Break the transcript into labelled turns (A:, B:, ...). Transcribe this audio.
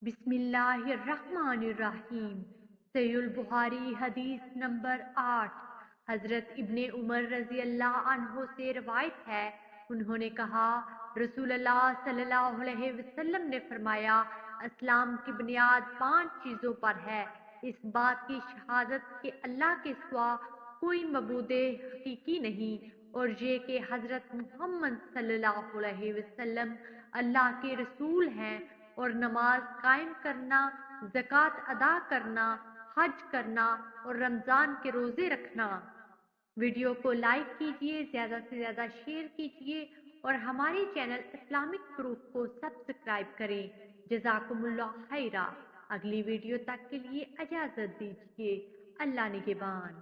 A: بسم اللہ الرحمن الرحیم۔ صحیح البخاری حدیث نمبر 8۔ حضرت ابن عمر رضی اللہ عنہ سے روایت ہے، انہوں نے کہا رسول اللہ صلی اللہ علیہ وسلم نے فرمایا، اسلام کی بنیاد 5 چیزوں پر ہے، اس بات کی شہادت کہ اللہ کے سوا کوئی معبود حقیقی نہیں، اور یہ کہ حضرت محمد صلی اللہ علیہ وسلم اللہ کے رسول ہیں، اور نماز قائم کرنا، زکوٰۃ ادا کرنا، حج کرنا اور رمضان کے روزے رکھنا۔ ویڈیو کو لائک کیجئے، زیادہ سے زیادہ شیئر کیجئے اور ہمارے چینل اسلامک پروف کو سبسکرائب کریں۔ جزاکم اللہ خیرا۔ اگلی ویڈیو تک کے لیے اجازت دیجیے۔ اللہ نگہبان۔